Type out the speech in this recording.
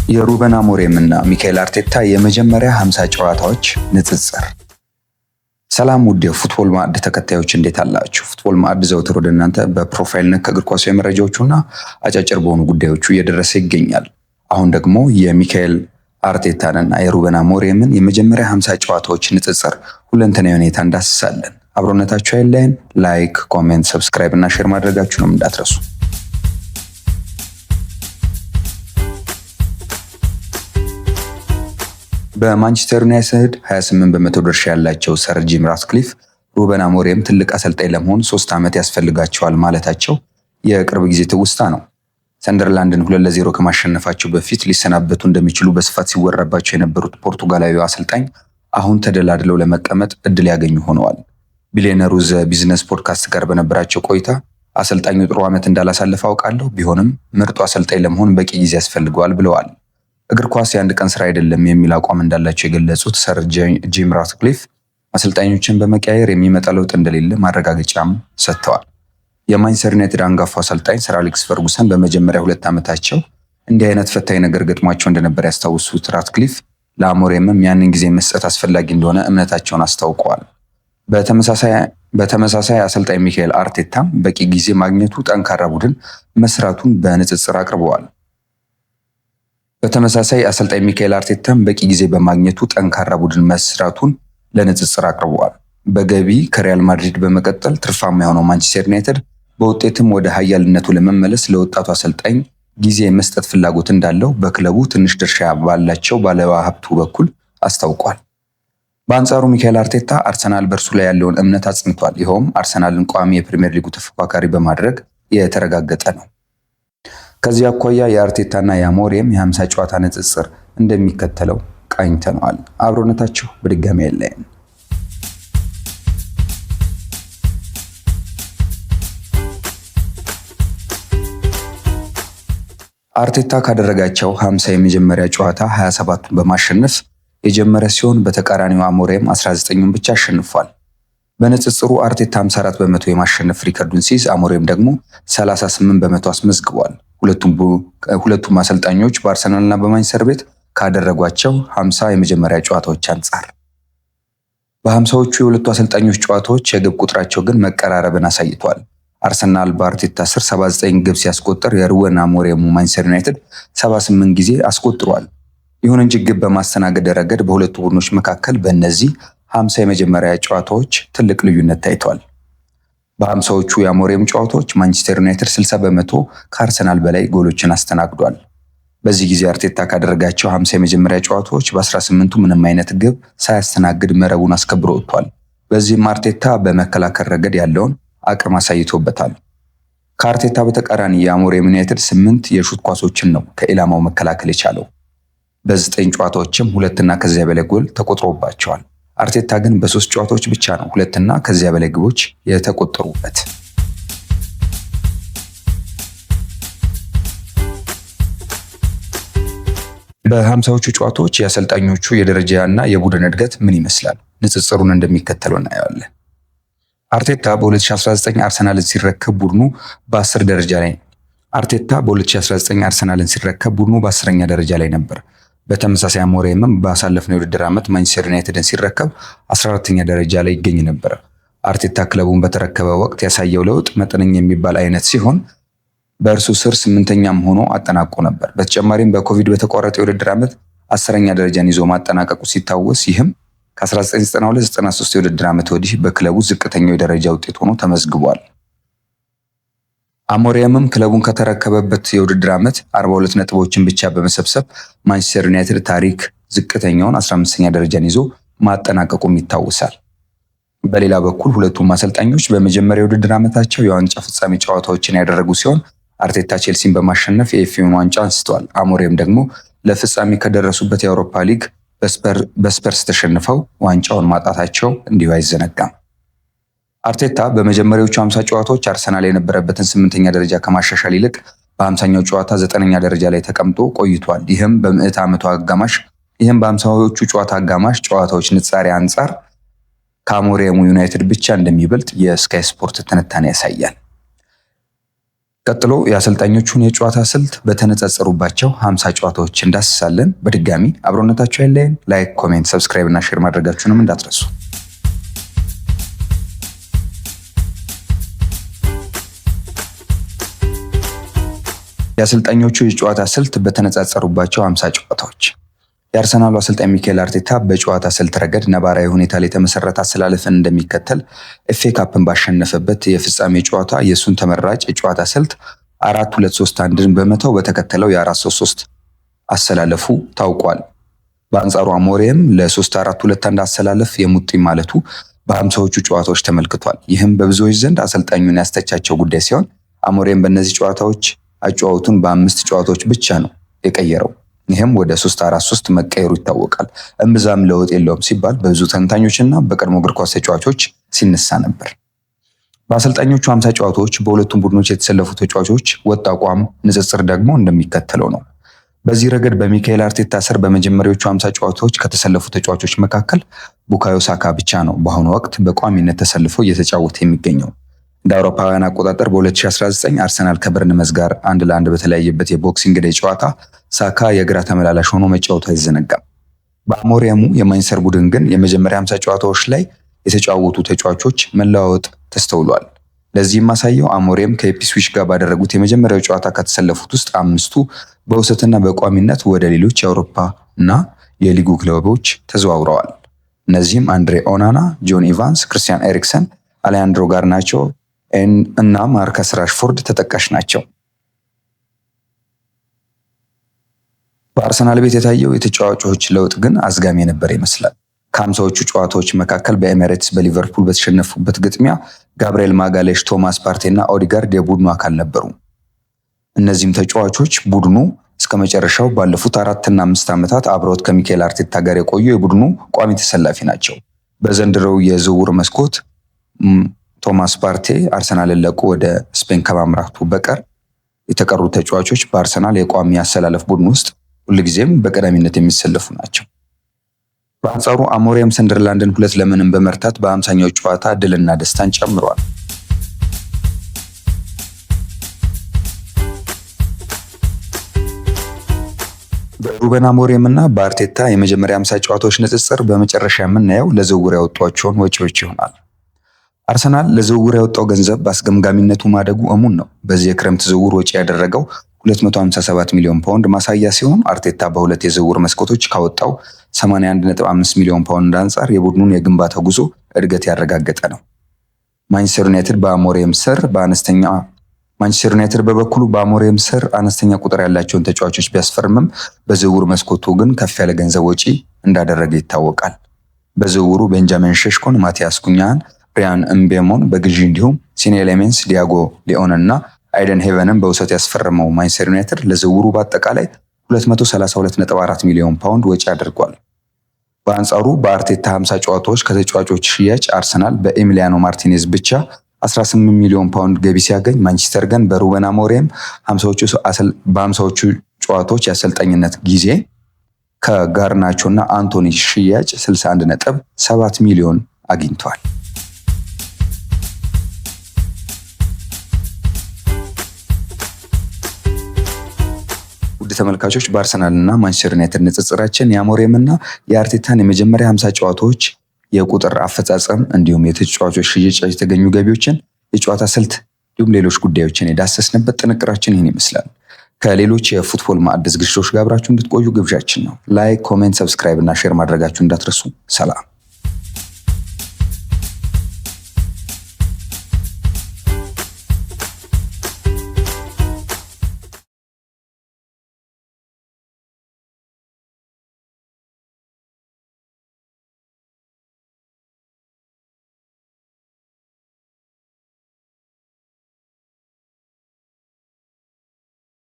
የሩበን አሞሪም እና ሚካኤል አርቴታ የመጀመሪያ 50 ጨዋታዎች ንጽጽር። ሰላም ውድ የፉትቦል ማዕድ ተከታዮች እንዴት አላችሁ? ፉትቦል ማዕድ ዘውትር ወደ እናንተ በፕሮፋይል ነክ እግር ኳሳዊ መረጃዎቹና አጫጭር በሆኑ ጉዳዮቹ እየደረሰ ይገኛል። አሁን ደግሞ የሚካኤል አርቴታንና የሩበን አሞሪምን የመጀመሪያ 50 ጨዋታዎች ንጽጽር ሁለንተናዊ ሁኔታ እንዳስሳለን። አብሮነታችሁ አይለየን። ላይክ፣ ኮሜንት፣ ሰብስክራይብ እና ሼር ማድረጋችሁንም እንዳትረሱ። በማንቸስተር ዩናይትድ 28 በመቶ ድርሻ ያላቸው ሰር ጂም ራትክሊፍ ሩበን አሞሪም ትልቅ አሰልጣኝ ለመሆን 3 ዓመት ያስፈልጋቸዋል ማለታቸው የቅርብ ጊዜ ትውስታ ነው። ሰንደርላንድን 2-0 ከማሸነፋቸው በፊት ሊሰናበቱ እንደሚችሉ በስፋት ሲወራባቸው የነበሩት ፖርቱጋላዊው አሰልጣኝ አሁን ተደላድለው ለመቀመጥ እድል ያገኙ ሆነዋል። ቢሊዮነሩ ዘ ቢዝነስ ፖድካስት ጋር በነበራቸው ቆይታ አሰልጣኙ ጥሩ ዓመት እንዳላሳለፈ አውቃለሁ፣ ቢሆንም ምርጡ አሰልጣኝ ለመሆን በቂ ጊዜ ያስፈልገዋል ብለዋል። እግር ኳስ የአንድ ቀን ስራ አይደለም የሚል አቋም እንዳላቸው የገለጹት ሰር ጂም ራትክሊፍ አሰልጣኞችን በመቀያየር የሚመጣ ለውጥ እንደሌለ ማረጋገጫም ሰጥተዋል። የማንቸስተር ዩናይትድ አንጋፋ አሰልጣኝ ሰር አሌክስ ፈርጉሰን በመጀመሪያ 2 ዓመታቸው እንዲህ አይነት ፈታኝ ነገር ገጥሟቸው እንደነበር ያስታውሱት ራትክሊፍ ለአሞሪምም ያንን ጊዜ መስጠት አስፈላጊ እንደሆነ እምነታቸውን አስታውቀዋል። በተመሳሳይ አሰልጣኝ ሚካኤል አርቴታም በቂ ጊዜ ማግኘቱ ጠንካራ ቡድን መስራቱን በንጽጽር አቅርበዋል። በተመሳሳይ አሰልጣኝ ሚካኤል አርቴታም በቂ ጊዜ በማግኘቱ ጠንካራ ቡድን መስራቱን ለንጽጽር አቅርበዋል። በገቢ ከሪያል ማድሪድ በመቀጠል ትርፋማ የሆነው ማንቸስተር ዩናይትድ በውጤትም ወደ ኃያልነቱ ለመመለስ ለወጣቱ አሰልጣኝ ጊዜ መስጠት ፍላጎት እንዳለው በክለቡ ትንሽ ድርሻ ባላቸው ባለሀብቱ በኩል አስታውቋል። በአንጻሩ ሚካኤል አርቴታ አርሰናል በእርሱ ላይ ያለውን እምነት አጽንቷል። ይኸውም አርሰናልን ቋሚ የፕሪሚየር ሊጉ ተፎካካሪ በማድረግ የተረጋገጠ ነው። ከዚህ አኳያ የአርቴታና የአሞሪም የ50 ጨዋታ ንጽጽር እንደሚከተለው ቃኝተነዋል። አብሮነታችሁ በድጋሚ አይለየን። አርቴታ ካደረጋቸው 50 የመጀመሪያ ጨዋታ 27ቱን በማሸነፍ የጀመረ ሲሆን በተቃራኒው አሞሪም 19ን ብቻ አሸንፏል። በንጽጽሩ አርቴታ 54 በመቶ የማሸነፍ ሪከርዱን ሲይዝ አሞሪም ደግሞ 38 በመቶ አስመዝግቧል። ሁለቱም አሰልጣኞች በአርሰናልና በማንቸስተር ቤት ካደረጓቸው 50 የመጀመሪያ ጨዋታዎች አንጻር በ50ዎቹ የሁለቱ አሰልጣኞች ጨዋታዎች የግብ ቁጥራቸው ግን መቀራረብን አሳይቷል። አርሰናል በአርቴታ ስር 79 ግብ ሲያስቆጥር የሩበን አሞሪሙ ማንቸስተር ዩናይትድ 78 ጊዜ አስቆጥሯል። ይሁን እንጂ ግብ በማስተናገድ ረገድ በሁለቱ ቡድኖች መካከል በእነዚህ 50 የመጀመሪያ ጨዋታዎች ትልቅ ልዩነት ታይቷል። በ50ዎቹ የአሞሪም ጨዋታዎች ማንቸስተር ዩናይትድ 60 በመቶ ከአርሰናል በላይ ጎሎችን አስተናግዷል። በዚህ ጊዜ አርቴታ ካደረጋቸው 50 የመጀመሪያ ጨዋታዎች በ18ቱ ምንም አይነት ግብ ሳያስተናግድ መረቡን አስከብሮ ወጥቷል። በዚህም አርቴታ በመከላከል ረገድ ያለውን አቅም አሳይቶበታል። ከአርቴታ በተቃራኒ የአሞሪም ዩናይትድ 8 የሹት ኳሶችን ነው ከኢላማው መከላከል የቻለው። በ9 ጨዋታዎችም 2 እና ከዚያ በላይ ጎል ተቆጥሮባቸዋል። አርቴታ ግን በ3 ጨዋታዎች ብቻ ነው 2 እና ከዚያ በላይ ግቦች የተቆጠሩበት። በ50ዎቹ ጨዋታዎች የአሰልጣኞቹ የደረጃ እና የቡድን እድገት ምን ይመስላል? ንጽጽሩን እንደሚከተለው እናየዋለን። አርቴታ በ2019 አርሰናልን ሲረከብ ቡድኑ በ10 ደረጃ ላይ በ10ኛ ደረጃ ላይ ነበር። በተመሳሳይ አሞሪምም ባሳለፍነው የውድድር ዓመት ማንቸስተር ዩናይትድን ሲረከብ 14ኛ ደረጃ ላይ ይገኝ ነበር። አርቴታ ክለቡን በተረከበ ወቅት ያሳየው ለውጥ መጠነኛ የሚባል አይነት ሲሆን በእርሱ ስር 8ኛም ሆኖ አጠናቆ ነበር። በተጨማሪም በኮቪድ በተቋረጠ የውድድር ዓመት 10ኛ ደረጃን ይዞ ማጠናቀቁ ሲታወስ ይህም ከ1992-93 የውድድር ዓመት ወዲህ በክለቡ ዝቅተኛው የደረጃ ውጤት ሆኖ ተመዝግቧል። አሞሪምም ክለቡን ከተረከበበት የውድድር ዓመት 42 ነጥቦችን ብቻ በመሰብሰብ ማንቸስተር ዩናይትድ ታሪክ ዝቅተኛውን 15ኛ ደረጃን ይዞ ማጠናቀቁም ይታወሳል። በሌላ በኩል ሁለቱም አሰልጣኞች በመጀመሪያ የውድድር ዓመታቸው የዋንጫ ፍጻሜ ጨዋታዎችን ያደረጉ ሲሆን አርቴታ ቼልሲን በማሸነፍ የኤፍኤን ዋንጫ አንስተዋል። አሞሪም ደግሞ ለፍጻሜ ከደረሱበት የአውሮፓ ሊግ በስፐርስ ተሸንፈው ዋንጫውን ማጣታቸው እንዲሁ አይዘነጋም። አርቴታ በመጀመሪያዎቹ 50 ጨዋታዎች አርሰናል የነበረበትን 8ኛ ደረጃ ከማሻሻል ይልቅ በ50ኛው ጨዋታ 9ኛ ደረጃ ላይ ተቀምጦ ቆይቷል። ይህም በ50ዎቹ ጨዋታ አጋማሽ ጨዋታዎች ንጻሬ አንጻር ከአሞሪሙ ዩናይትድ ብቻ እንደሚበልጥ የስካይ ስፖርት ትንታኔ ያሳያል። ቀጥሎ የአሰልጣኞቹን የጨዋታ ስልት በተነጻጸሩባቸው 50 ጨዋታዎች እንዳስሳለን። በድጋሚ አብሮነታችሁ ያለየን። ላይክ፣ ኮሜንት፣ ሰብስክራይብ እና ሼር ማድረጋችሁንም እንዳትረሱ። የአሰልጣኞቹ የጨዋታ ስልት በተነጻጸሩባቸው 50 ጨዋታዎች የአርሰናሉ አሰልጣኝ ሚካኤል አርቴታ በጨዋታ ስልት ረገድ ነባራዊ ሁኔታ ላይ የተመሰረተ አሰላለፍን እንደሚከተል ኤፍኤ ካፕን ባሸነፈበት የፍጻሜ ጨዋታ የእሱን ተመራጭ የጨዋታ ስልት 4-2-3-1ን በመተው በተከተለው የ4-3-3 አሰላለፉ ታውቋል። በአንጻሩ አሞሪም ለ3-4-2-1 አሰላለፍ የሙጥኝ ማለቱ በ50ዎቹ ጨዋታዎች ተመልክቷል። ይህም በብዙዎች ዘንድ አሰልጣኙን ያስተቻቸው ጉዳይ ሲሆን አሞሪም በእነዚህ ጨዋታዎች አጨዋወቱን በ5 ጨዋታዎች ብቻ ነው የቀየረው። ይህም ወደ 3-4-3 መቀየሩ ይታወቃል። እምብዛም ለውጥ የለውም ሲባል በብዙ ተንታኞችና በቀድሞ እግር ኳስ ተጫዋቾች ሲነሳ ነበር። በአሰልጣኞቹ 50 ጨዋታዎች በሁለቱም ቡድኖች የተሰለፉ ተጫዋቾች ወጥ አቋም ንጽጽር ደግሞ እንደሚከተለው ነው። በዚህ ረገድ በሚካኤል አርቴታ ስር በመጀመሪያዎቹ 50 ጨዋታዎች ከተሰለፉ ተጫዋቾች መካከል ቡካዮ ሳካ ብቻ ነው በአሁኑ ወቅት በቋሚነት ተሰልፎ እየተጫወተ የሚገኘው። እንደ አውሮፓውያን አቆጣጠር በ2019 አርሰናል ከበርንመዝ ጋር 1-1 በተለያየበት የቦክሲንግ ዴይ ጨዋታ ሳካ የግራ ተመላላሽ ሆኖ መጫወቱ አይዘነጋም። በአሞሪያሙ የማንቸስተር ቡድን ግን የመጀመሪያ 50 ጨዋታዎች ላይ የተጫወቱ ተጫዋቾች መለዋወጥ ተስተውሏል። ለዚህም ማሳያው አሞሪም ከኢፕስዊች ጋር ባደረጉት የመጀመሪያው ጨዋታ ከተሰለፉት ውስጥ 5ቱ በውሰትና በቋሚነት ወደ ሌሎች የአውሮፓ እና የሊጉ ክለቦች ተዘዋውረዋል። እነዚህም አንድሬ ኦናና፣ ጆን ኢቫንስ፣ ክርስቲያን ኤሪክሰን፣ አሌያንድሮ ጋርናቾ እና ማርከስ ራሽፎርድ ተጠቃሽ ናቸው። በአርሰናል ቤት የታየው የተጫዋቾች ለውጥ ግን አዝጋሚ የነበረ ይመስላል። ከ50ዎቹ ጨዋታዎች መካከል በኤሜሬትስ በሊቨርፑል በተሸነፉበት ግጥሚያ ጋብርኤል ማጋሌሽ፣ ቶማስ ፓርቴ እና ኦዲጋርድ የቡድኑ አካል ነበሩ። እነዚህም ተጫዋቾች ቡድኑ እስከ መጨረሻው ባለፉት 4 እና 5 ዓመታት አብረውት ከሚካኤል አርቴታ ጋር የቆዩ የቡድኑ ቋሚ ተሰላፊ ናቸው። በዘንድሮው የዝውውር መስኮት ቶማስ ፓርቴ አርሰናልን ለቆ ወደ ስፔን ከማምራቱ በቀር የተቀሩ ተጫዋቾች በአርሰናል የቋሚ አሰላለፍ ቡድን ውስጥ ሁልጊዜም በቀዳሚነት የሚሰለፉ ናቸው። በአንጻሩ አሞሪም ሰንደርላንድን 2-0 በመርታት በ50ኛው ጨዋታ ድልና ደስታን ጨምሯል። በሩበን አሞሪም እና በአርቴታ የመጀመሪያ 50 ጨዋታዎች ንጽጽር በመጨረሻ የምናየው ለዝውውር ያወጧቸውን ወጪዎች ይሆናል። አርሰናል ለዝውውር ያወጣው ገንዘብ በአስገምጋሚነቱ ማደጉ እሙን ነው። በዚህ የክረምት ዝውውር ወጪ ያደረገው 257 ሚሊዮን ፓውንድ ማሳያ ሲሆን አርቴታ በሁለት የዝውውር መስኮቶች ካወጣው 81.5 ሚሊዮን ፓውንድ አንጻር የቡድኑን የግንባታ ጉዞ እድገት ያረጋገጠ ነው። ማንቸስተር ዩናይትድ በበኩሉ በአሞሪም ስር አነስተኛ ቁጥር ያላቸውን ተጫዋቾች ቢያስፈርምም በዝውውር መስኮቱ ግን ከፍ ያለ ገንዘብ ወጪ እንዳደረገ ይታወቃል። በዝውውሩ ቤንጃሚን ሼሽኮን፣ ማቲያስ ኩኛን፣ ሪያን እምቤሞን በግዢ እንዲሁም ሲኔ ሌሜንስ፣ ዲያጎ ሊኦን እና አይደን ሄቨንን በውሰት ያስፈረመው ማንቸስተር ዩናይትድ ለዝውውሩ በአጠቃላይ 232.4 ሚሊዮን ፓውንድ ወጪ አድርጓል። በአንጻሩ በአርቴታ 50 ጨዋታዎች ከተጫዋቾች ሽያጭ አርሰናል በኤሚሊያኖ ማርቲኔዝ ብቻ 18 ሚሊዮን ፓውንድ ገቢ ሲያገኝ ማንቸስተር ግን በሩበን አሞሪም በ50ዎቹ ጨዋታዎች የአሰልጣኝነት ጊዜ ከጋርናቾ እና አንቶኒ ሽያጭ 61.7 ሚሊዮን አግኝቷል። ውድ ተመልካቾች በአርሰናል እና ማንቸስተር ዩናይትድ ንጽጽራችን የአሞሪም እና የአርቴታን የመጀመሪያ 50 ጨዋታዎች የቁጥር አፈጻጸም እንዲሁም የተጫዋቾች ሽያጭ የተገኙ ገቢዎችን፣ የጨዋታ ስልት እንዲሁም ሌሎች ጉዳዮችን የዳሰስንበት ጥንቅራችን ይህን ይመስላል። ከሌሎች የፉትቦል ማዕድ ዝግጅቶች ጋር አብራችሁ እንድትቆዩ ግብዣችን ነው። ላይክ፣ ኮሜንት፣ ሰብስክራይብ እና ሼር ማድረጋችሁ እንዳትረሱ። ሰላም።